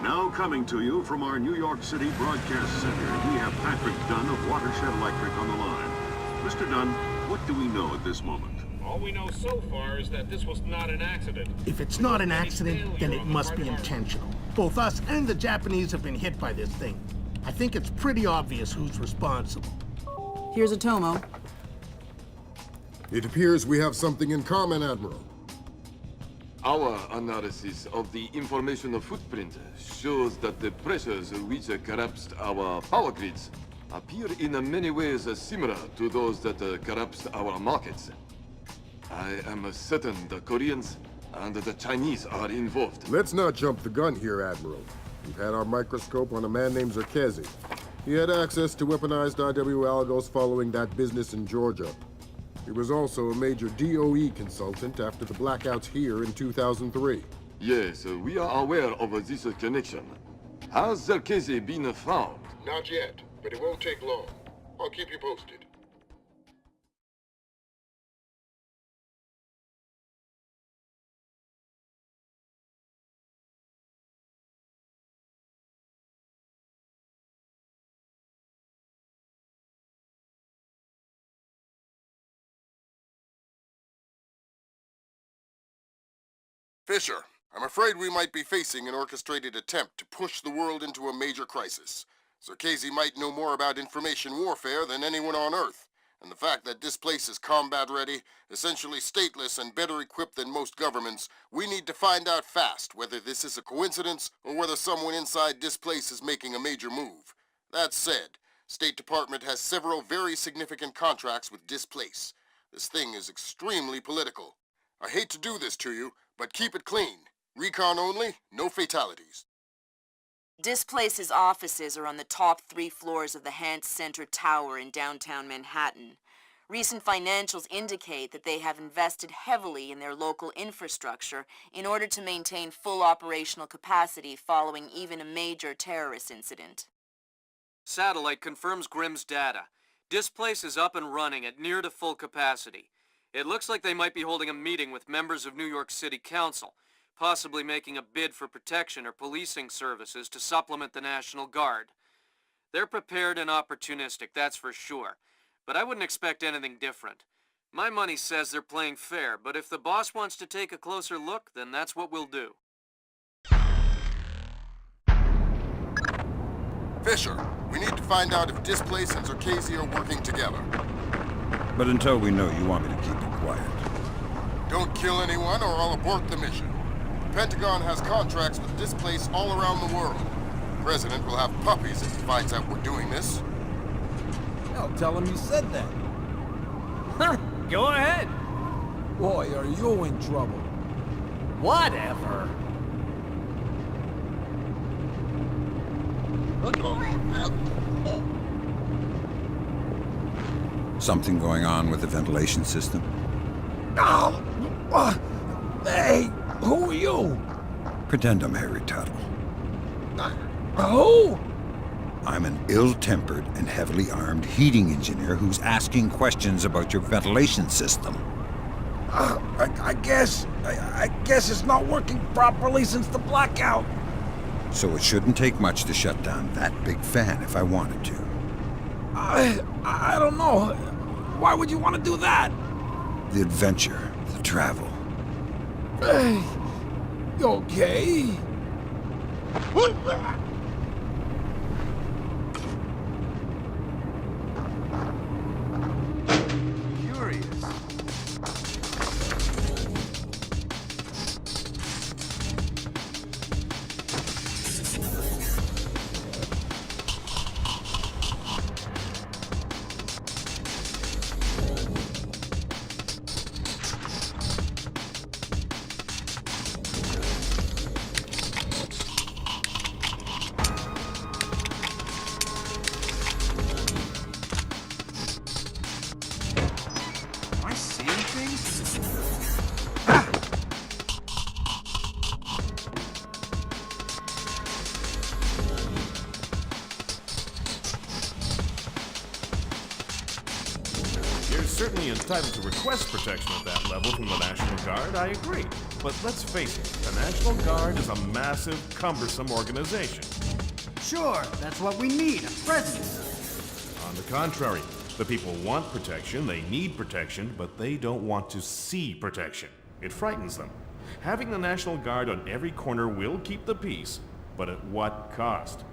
Now coming to you from our New York City broadcast center, we have Patrick Dunn of Watershed Electric on the line. Mr. Dunn, what do we know at this moment? All we know so far is that this was not an accident. If it's not an accident, then it must be intentional. Both us and the Japanese have been hit by this thing. I think it's pretty obvious who's responsible. Here's Atomo. It appears we have something in common, Admiral. Our analysis of the information footprint shows that the pressures which collapsed our power grids appear in many ways similar to those that collapsed our markets. I am certain the Koreans and the Chinese are involved. Let's not jump the gun here, Admiral. We've had our microscope on a man named Zerkezi. He had access to weaponized IW algos following that business in Georgia. He was also a major DOE consultant after the blackouts here in 2003. Yes, we are aware of this connection. Has Zerkezi been found? Not yet, but it won't take long. I'll keep you posted. Fisher, I'm afraid we might be facing an orchestrated attempt to push the world into a major crisis. Zerkezi might know more about information warfare than anyone on Earth, and the fact that Displace is combat-ready, essentially stateless and better equipped than most governments, we need to find out fast whether this is a coincidence or whether someone inside Displace is making a major move. That said, State Department has several very significant contracts with Displace. This thing is extremely political. I hate to do this to you, but keep it clean. Recon only, no fatalities. Displace's offices are on the top 3 floors of the Hans Center Tower in downtown Manhattan. Recent financials indicate that they have invested heavily in their local infrastructure in order to maintain full operational capacity following even a major terrorist incident. Satellite confirms Grimm's data. Displace is up and running at near to full capacity. It looks like they might be holding a meeting with members of New York City Council, possibly making a bid for protection or policing services to supplement the National Guard. They're prepared and opportunistic, that's for sure, but I wouldn't expect anything different. My money says they're playing fair, but if the boss wants to take a closer look, then that's what we'll do. Fisher, we need to find out if Displace and Zerkezi are working together. But until we know, you want me to keep it quiet. Don't kill anyone or I'll abort the mission. The Pentagon has contracts with Displace all around the world. The President will have puppies if he finds out we're doing this. I'll tell him you said that. Huh, go ahead. Boy, are you in trouble. Whatever. Something going on with the ventilation system? Oh, hey, who are you? Pretend I'm Harry Tuttle. Who? I'm an ill-tempered and heavily armed heating engineer who's asking questions about your ventilation system. I guess it's not working properly since the blackout. So it shouldn't take much to shut down that big fan if I wanted to. I don't know. Why would you want to do that? The adventure, the travel. Hey, you okay? Curious. You're certainly entitled to request protection at that level from the National Guard, I agree. But let's face it, the National Guard is a massive, cumbersome organization. Sure, that's what we need, a presence. On the contrary, the people want protection, they need protection, but they don't want to see protection. It frightens them. Having the National Guard on every corner will keep the peace, but at what cost?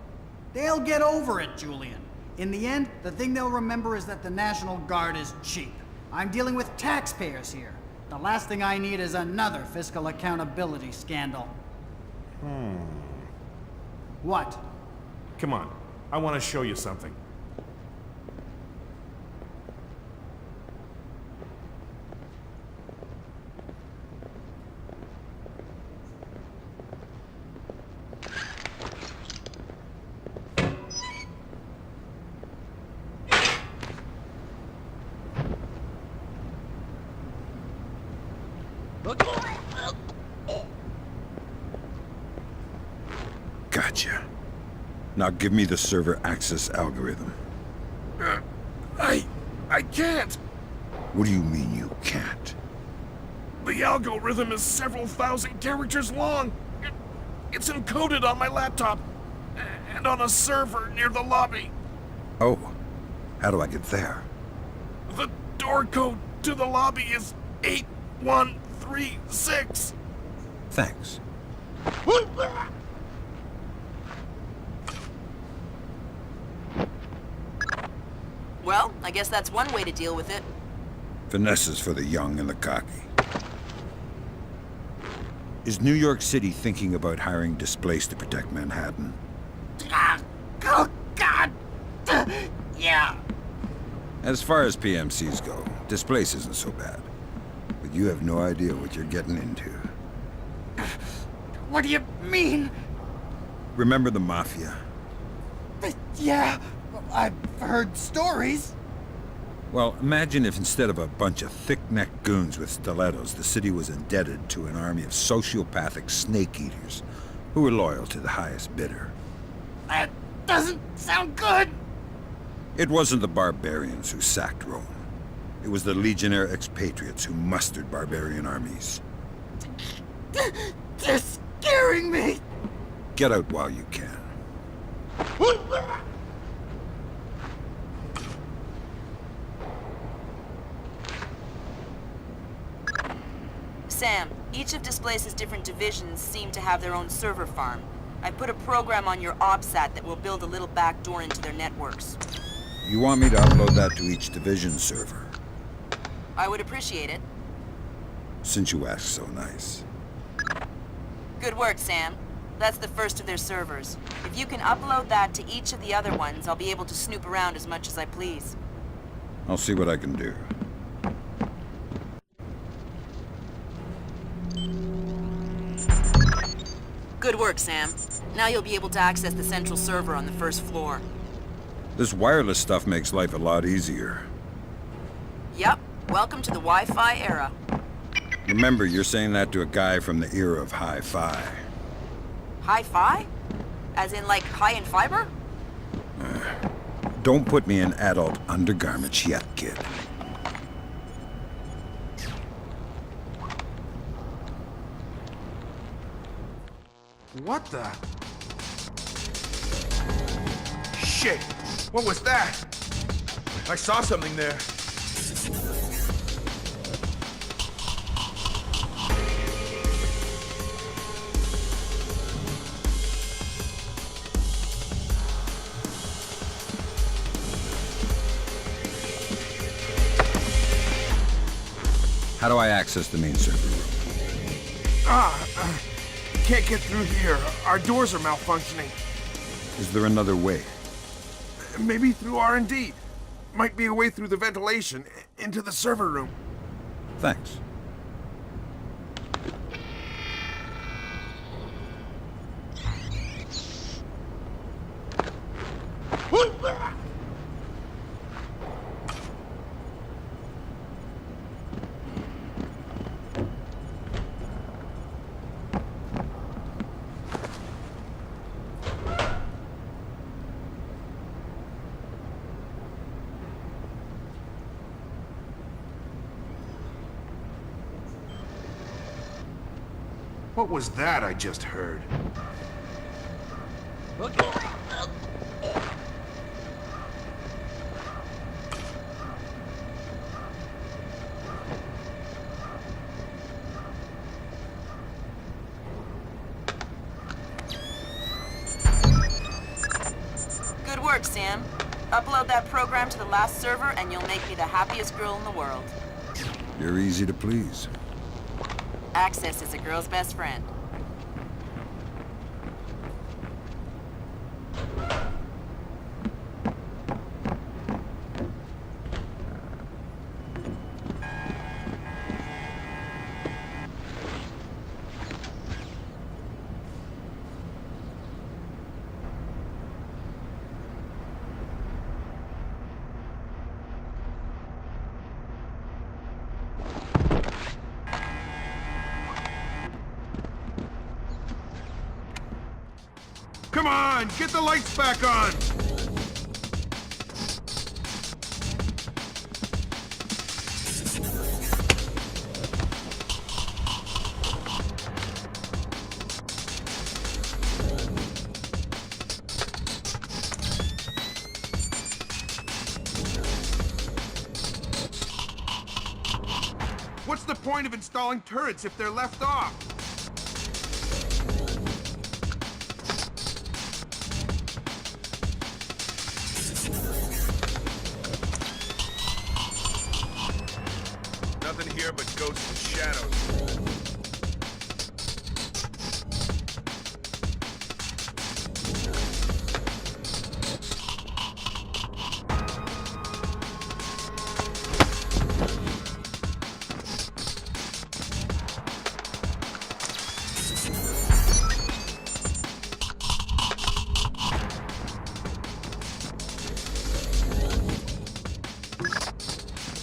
They'll get over it, Julian. In the end, the thing they'll remember is that the National Guard is cheap. I'm dealing with taxpayers here. The last thing I need is another fiscal accountability scandal. What? Come on, I want to show you something. Gotcha. Now give me the server access algorithm. I can't. What do you mean you can't? The algorithm is several thousand characters long. It's encoded on my laptop and on a server near the lobby. Oh, how do I get there? The door code to the lobby is 8136. Thanks. Well, I guess that's one way to deal with it. Finesse is for the young and the cocky. Is New York City thinking about hiring Displace to protect Manhattan? Oh, God! Yeah. As far as PMCs go, Displace isn't so bad. But you have no idea what you're getting into. What do you mean? Remember the Mafia? Yeah, I've heard stories. Well, imagine if instead of a bunch of thick-necked goons with stilettos, the city was indebted to an army of sociopathic snake-eaters who were loyal to the highest bidder. That doesn't sound good. It wasn't the barbarians who sacked Rome. It was the legionnaire expatriates who mustered barbarian armies. They're scaring me. Get out while you can. Sam, each of Displace's different divisions seem to have their own server farm. I put a program on your OPSAT that will build a little back door into their networks. You want me to upload that to each division server? I would appreciate it. Since you ask so nice. Good work, Sam. That's the first of their servers. If you can upload that to each of the other ones, I'll be able to snoop around as much as I please. I'll see what I can do. Good work, Sam. Now you'll be able to access the central server on the first floor. This wireless stuff makes life a lot easier. Yep. Welcome to the Wi-Fi era. Remember, you're saying that to a guy from the era of hi-fi. Hi-fi? As in, like, high in fiber? Don't put me in adult undergarments yet, kid. What the? Shit! What was that? I saw something there. How do I access the main server room? Can't get through here. Our doors are malfunctioning. Is there another way? Maybe through R&D. Might be a way through the ventilation into the server room. Thanks. What was that I just heard? Good work, Sam. Upload that program to the last server and you'll make me the happiest girl in the world. You're easy to please. Access is a girl's best friend. Come on, get the lights back on! What's the point of installing turrets if they're left off? Nothing here but ghosts and shadows.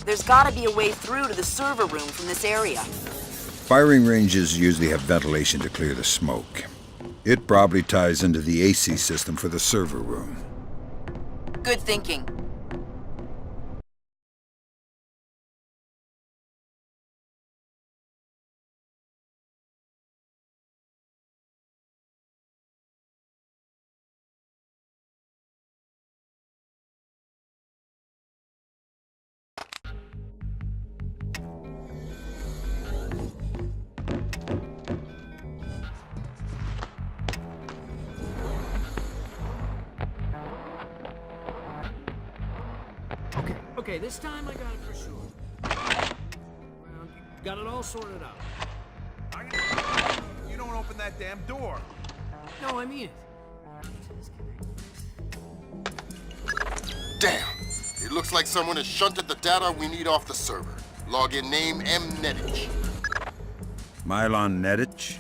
There's gotta be a way through to the server room from this area. Firing ranges usually have ventilation to clear the smoke. It probably ties into the AC system for the server room. Good thinking. Okay, this time I got it for sure. Well, got it all sorted out. You don't open that damn door. No, I mean it. Damn! It looks like someone has shunted the data we need off the server. Login name M. Nedich. Mylon Nedich?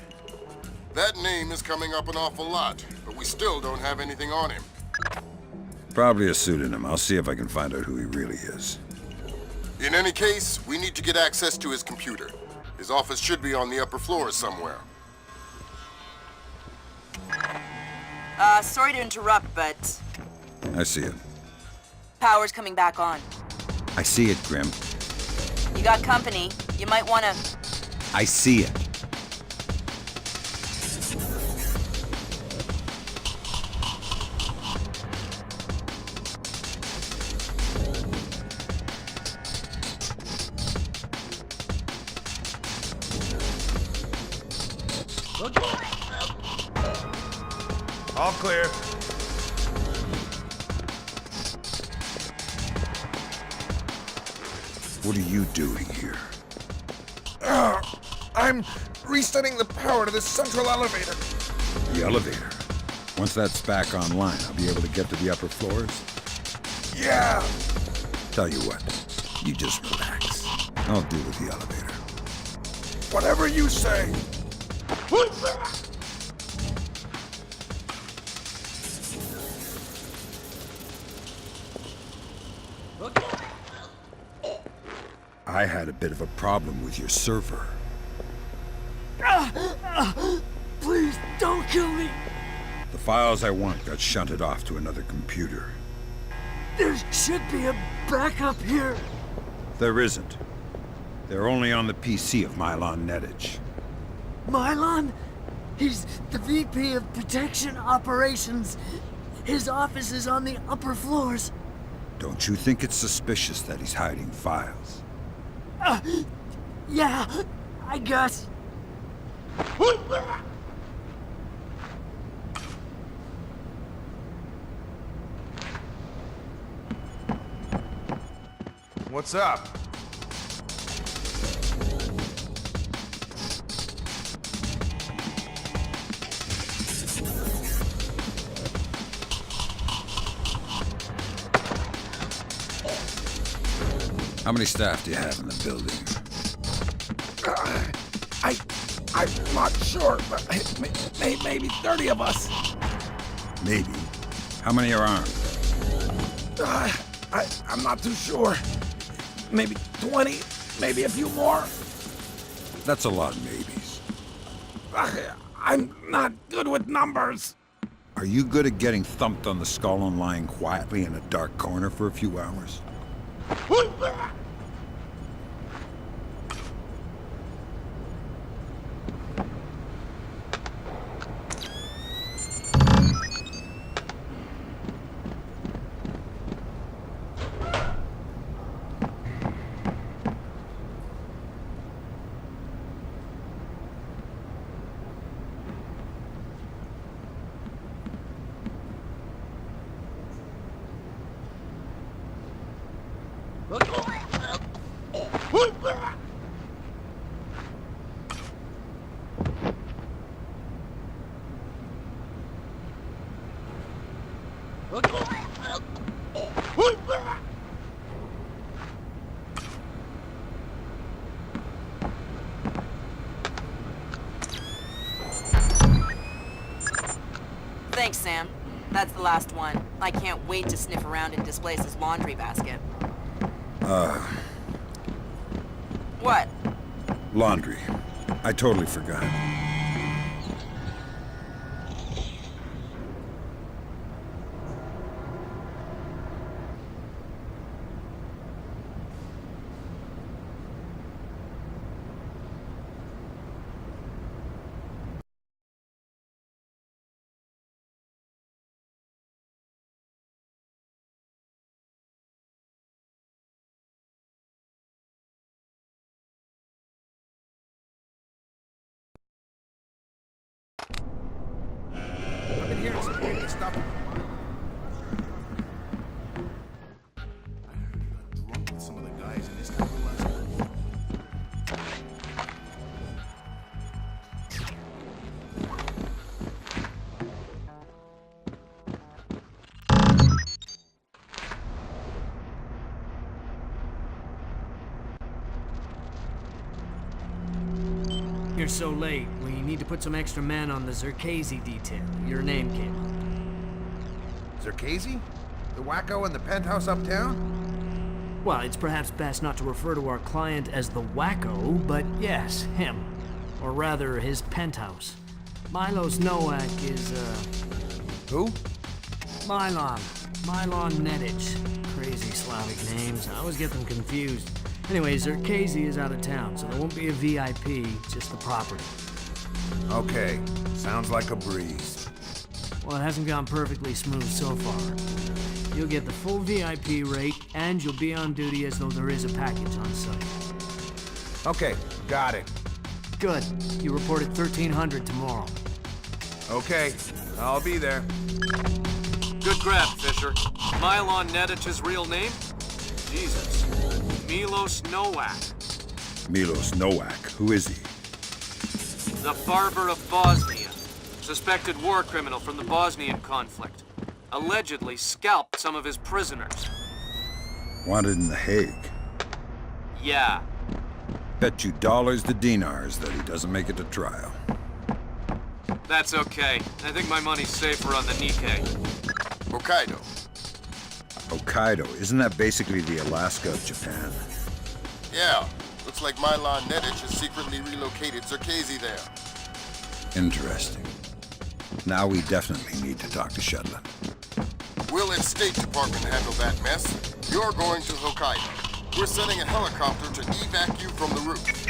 That name is coming up an awful lot, but we still don't have anything on him. Probably a pseudonym. I'll see if I can find out who he really is. In any case, we need to get access to his computer. His office should be on the upper floor somewhere. Sorry to interrupt, but I see it. power's coming back on. I see it, Grim. You got company. You might wanna... I see it. All clear. What are you doing here? I'm resetting the power to this central elevator. The elevator? Once that's back online, I'll be able to get to the upper floors? Yeah. Tell you what, you just relax. I'll deal with the elevator. Whatever you say. I had a bit of a problem with your server. Please, don't kill me! The files I want got shunted off to another computer. There should be a backup here. There isn't. They're only on the PC of Mylon Nedich. Mylon? He's the VP of Protection Operations. His office is on the upper floors. Don't you think it's suspicious that he's hiding files? Yeah, I guess. What's up? How many staff do you have in the building? I'm not sure, but maybe 30 of us. Maybe. How many are armed? I'm not too sure. Maybe 20, maybe a few more. That's a lot of maybes. I'm not good with numbers. Are you good at getting thumped on the skull and lying quietly in a dark corner for a few hours? Thanks, Sam. That's the last one. I can't wait to sniff around in Displace's laundry basket. What? Laundry. I totally forgot. I've been hearing some crazy stuff. I got drunk with some of the guys in this town last night. You're so late. We need to put some extra men on the Zerkazy detail. Your name came up. Zerkazy? The wacko in the penthouse uptown? Well, it's perhaps best not to refer to our client as the wacko, but yes, him. Or rather, his penthouse. Milos Nowak is, Who? Milon. Milon Nedic. Crazy Slavic names. I always get them confused. Anyway, Zerkazy is out of town, so there won't be a VIP, just the property. Okay, sounds like a breeze. Well, it hasn't gone perfectly smooth so far. You'll get the full VIP rate, and you'll be on duty as though there is a package on site. Okay, got it. Good. You report at 1300 tomorrow. Okay, I'll be there. Good grab, Fisher. Milon Nedic's real name? Jesus. Milos Nowak. Milos Nowak. Who is he? The Barber of Bosnia. Suspected war criminal from the Bosnian conflict. Allegedly scalped some of his prisoners. Wanted in The Hague. Yeah. Bet you dollars to dinars that he doesn't make it to trial. That's okay. I think my money's safer on the Nikkei. Hokkaido. Hokkaido. Isn't that basically the Alaska of Japan? Yeah, looks like Milon Nedic has secretly relocated Zerkazy there. Interesting. Now we definitely need to talk to Shetland. We'll let State Department handle that mess. You're going to Hokkaido. We're sending a helicopter to evac you from the roof.